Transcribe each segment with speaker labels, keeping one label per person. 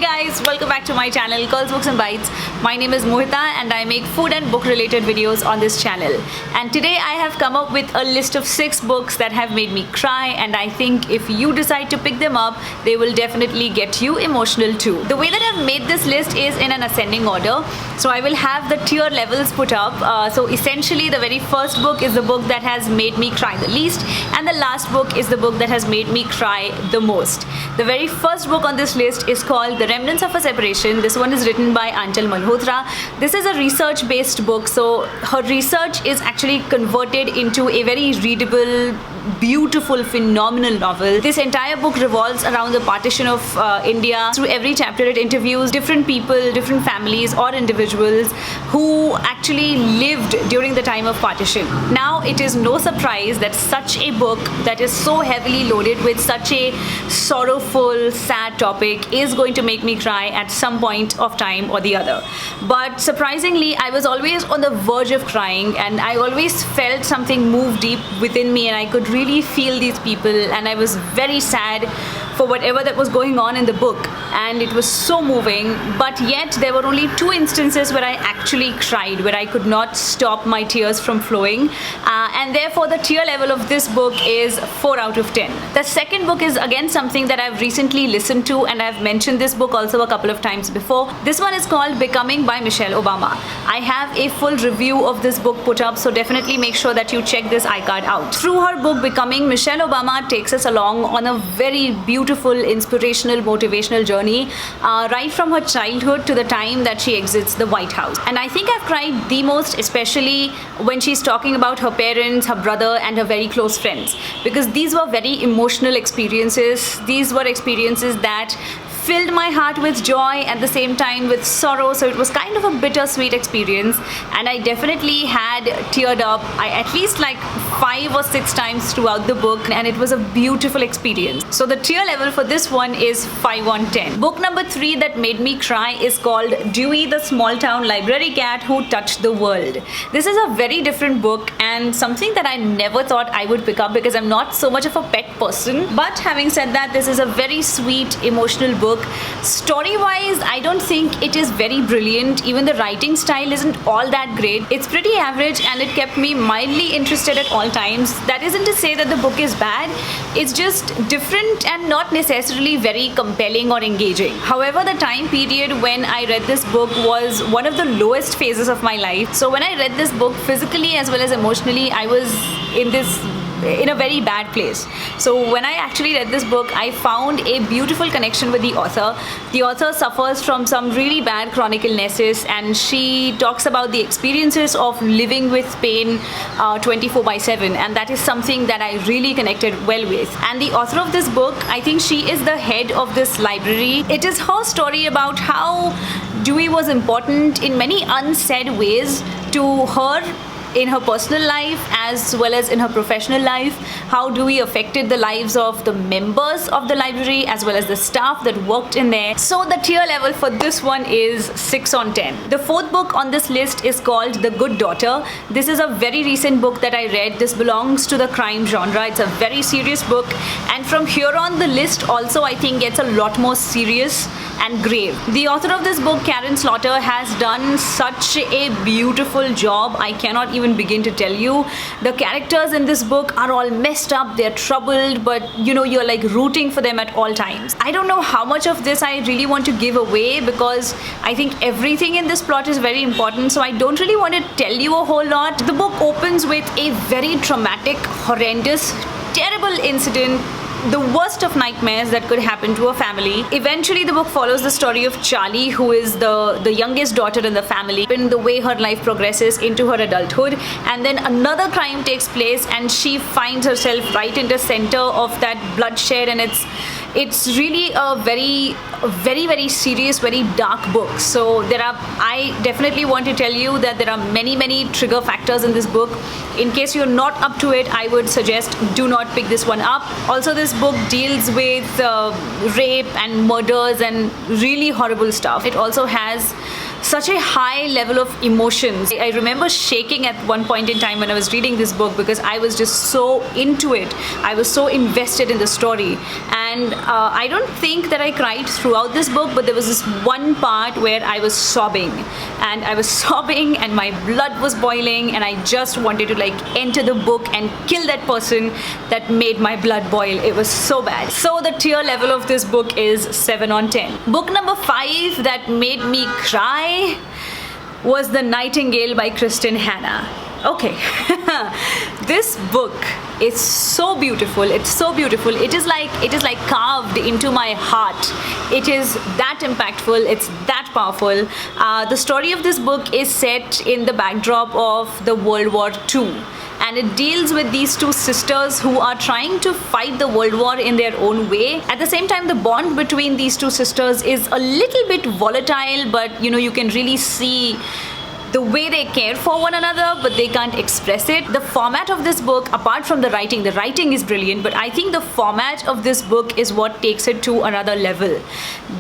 Speaker 1: guys, welcome back to my channel Curls Books and Bites. My name is Mohita and I make food and book related videos on this channel. And today I have come up with a list of 6 books that have made me cry, and I think if you decide to pick them up, they will definitely get you emotional too. The way that I've made this list is in an ascending order. So I will have the tier levels put up. So essentially the very first book is the book that has made me cry the least, and the last book is the book that has made me cry the most. The very first book on this list is called The Remnants of a Separation. This one is written by Anchal Malhotra. This is a research based book, so her research is actually converted into a very readable, beautiful, phenomenal novel. This entire book revolves around the partition of India. Through every chapter it interviews different people, different families or individuals who actually lived during the time of partition. Now it is no surprise that such a book that is so heavily loaded with such a sorrowful, sad topic is going to make me cry at some point of time or the other. But surprisingly, I was always on the verge of crying, and I always felt something move deep within me, and I could really feel these people, and I was very sad for whatever that was going on in the book, and it was so moving. But yet there were only 2 instances where I actually cried, where I could not stop my tears from flowing, and therefore the tier level of this book is 4 out of 10. The second book is again something that I've recently listened to, and I've mentioned this book also a couple of times before. This one is called Becoming by Michelle Obama. I have a full review of this book put up, so definitely make sure that you check this iCard out. Through her book Becoming, Michelle Obama takes us along on a very beautiful, inspirational, motivational journey, right from her childhood to the time that she exits the White House. And I think I've cried the most, especially when she's talking about her parents, her brother and her very close friends, because these were very emotional experiences. These were experiences that filled my heart with joy, at the same time with sorrow, so it was kind of a bittersweet experience, and I definitely had teared up at least like 5 or 6 times throughout the book, and it was a beautiful experience. So the tier level for this one is 5 on 10. Book number 3 that made me cry is called Dewey, the Small Town Library Cat Who Touched the World. This is a very different book and something that I never thought I would pick up because I'm not so much of a pet person. But having said that, this is a very sweet, emotional book. Story-wise, I don't think it is very brilliant. Even the writing style isn't all that great. It's pretty average, and it kept me mildly interested at all times. That isn't to say that the book is bad. It's just different and not necessarily very compelling or engaging. However, the time period when I read this book was one of the lowest phases of my life. So when I read this book, physically as well as emotionally, I was in a very bad place. So when I actually read this book, I found a beautiful connection with the author. The author suffers from some really bad chronic illnesses, and she talks about the experiences of living with pain 24/7, and that is something that I really connected well with. And the author of this book, I think she is the head of this library. It is her story about how Dewey was important in many unsaid ways to her in her personal life as well as in her professional life, how Dewey affected the lives of the members of the library as well as the staff that worked in there. So the tier level for this one is 6 on 10. The 4th book on this list is called The Good Daughter. This is a very recent book that I read. This belongs to the crime genre. It's a very serious book, and from here on the list also I think gets a lot more serious and grave. The author of this book, Karen Slaughter, has done such a beautiful job. I cannot even begin to tell you. The characters in this book are all messed up, they're troubled, but you're like rooting for them at all times. I don't know how much of this I really want to give away, because I think everything in this plot is very important, so I don't really want to tell you a whole lot. The book opens with a very traumatic, horrendous, terrible incident, the worst of nightmares that could happen to a family. Eventually the book follows the story of Charlie, who is the youngest daughter in the family, in the way her life progresses into her adulthood, and then another crime takes place and she finds herself right in the center of that bloodshed, and it's really a very serious, very dark book. So I definitely want to tell you that there are many trigger factors in this book. In case you're not up to it, I would suggest do not pick this one up. Also, this book deals with rape and murders and really horrible stuff. It also has such a high level of emotions. I remember shaking at one point in time when I was reading this book because I was just so into it. I was so invested in the story. And I don't think that I cried throughout this book, but there was this one part where I was sobbing. And I was sobbing and my blood was boiling and I just wanted to like enter the book and kill that person that made my blood boil. It was so bad. So the tear level of this book is 7 on 10. Book number 5 that made me cry was The Nightingale by Kristen Hanna. Okay, this book is so beautiful. It's so beautiful. It is like carved into my heart. It is that impactful. It's that powerful. The story of this book is set in the backdrop of the World War II. And it deals with these two sisters who are trying to fight the World War in their own way. At the same time, the bond between these two sisters is a little bit volatile, but you can really see the way they care for one another, but they can't express it. The format of this book, apart from the writing is brilliant, but I think the format of this book is what takes it to another level.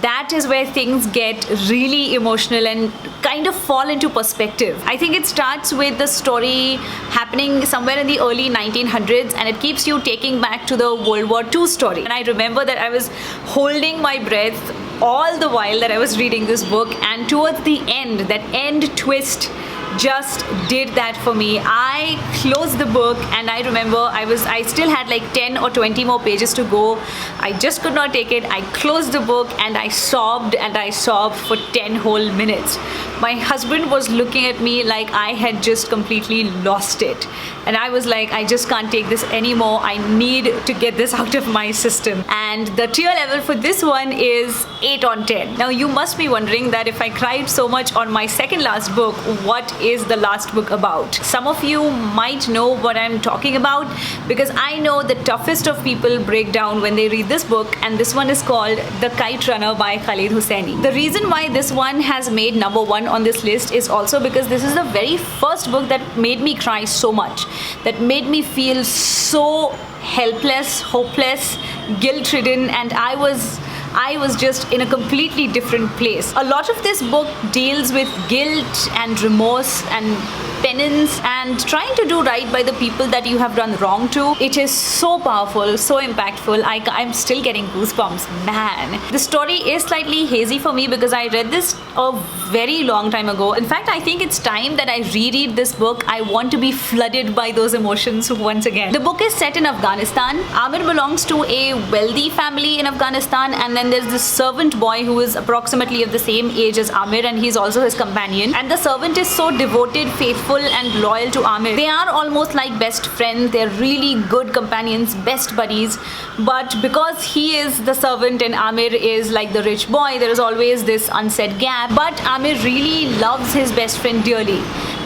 Speaker 1: That is where things get really emotional and kind of fall into perspective. I think it starts with the story happening somewhere in the early 1900s and it keeps you taking back to the World War II story. And I remember that I was holding my breath all the while that I was reading this book, and towards the end, that end twist just did that for me. I closed the book and I remember I still had like 10 or 20 more pages to go. I just could not take it. I closed the book and I sobbed for 10 whole minutes. My husband was looking at me like I had just completely lost it. And I was like, I just can't take this anymore. I need to get this out of my system. And the tear level for this one is 8 on 10. Now you must be wondering that if I cried so much on my second last book, what is the last book about? Some of you might know what I'm talking about because I know the toughest of people break down when they read this book, and this one is called The Kite Runner by Khalid Hosseini. The reason why this one has made number 1 on this list is also because this is the very first book that made me cry so much, that made me feel so helpless, hopeless, guilt-ridden, and I was just in a completely different place. A lot of this book deals with guilt and remorse and penance and trying to do right by the people that you have done wrong to. It is so powerful, so impactful. I'm still getting goosebumps, man. The story is slightly hazy for me because I read this a very long time ago. In fact, I think it's time that I reread this book. I want to be flooded by those emotions once again. The book is set in Afghanistan. Amir belongs to a wealthy family in Afghanistan, and then there's this servant boy who is approximately of the same age as Amir, and he's also his companion. And the servant is so devoted, faithful, and loyal to Amir. They are almost like best friends. They're really good companions, best buddies. But because he is the servant and Amir is like the rich boy, there is always this unsaid gap. But Amir really loves his best friend dearly.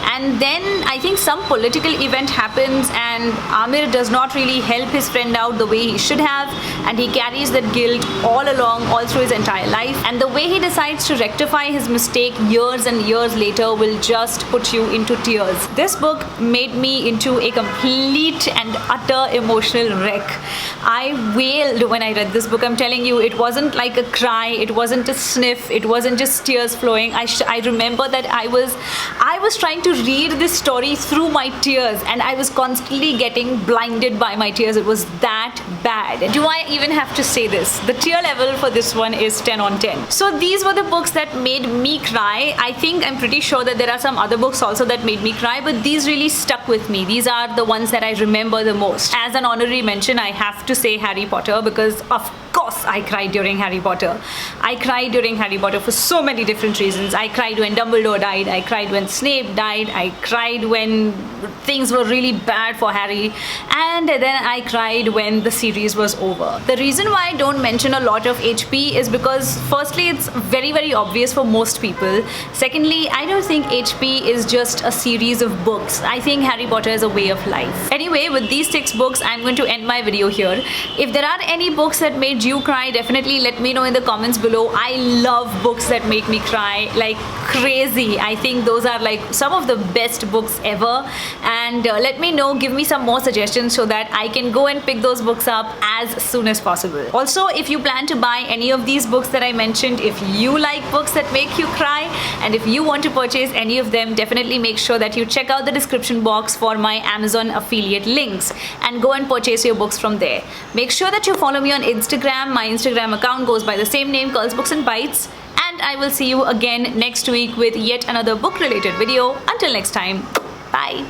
Speaker 1: And then I think some political event happens and Amir does not really help his friend out the way he should have, and he carries that guilt all along, all through his entire life. And the way he decides to rectify his mistake years and years later will just put you into tears. This book made me into a complete and utter emotional wreck. I wailed when I read this book. I'm telling you, it wasn't like a cry, it wasn't a sniff, it wasn't just tears flowing. I remember that I was trying to read this story through my tears, and I was constantly getting blinded by my tears. It was that bad. Do I even have to say this? The tear level for this one is 10 on 10. So these were the books that made me cry. I'm pretty sure that there are some other books also that made me cry, but these really stuck with me. These are the ones that I remember the most. As an honorary mention, I have to say Harry Potter, because of course I cried during Harry Potter. I cried during Harry Potter for so many different reasons. I cried when Dumbledore died. I cried when Snape died. I cried when things were really bad for Harry. And then I cried when the series was over. The reason why I don't mention a lot of HP is because firstly, it's very, very obvious for most people. Secondly, I don't think HP is just a series of books. I think Harry Potter is a way of life. Anyway, with these 6 books, I'm going to end my video here. If there are any books that made you cry, definitely let me know in the comments below. I love books that make me cry like crazy. I think those are like some of the best books ever. And let me know, give me some more suggestions so that I can go and pick those books up as soon as possible. Also, if you plan to buy any of these books that I mentioned, if you like books that make you cry, and if you want to purchase any of them, definitely make sure that you check out the description box for my Amazon affiliate links and go and purchase your books from there. Make sure that you follow me on Instagram. My Instagram account goes by the same name, curlsbooksnbites. And I will see you again next week with yet another book related video. Until next time, bye.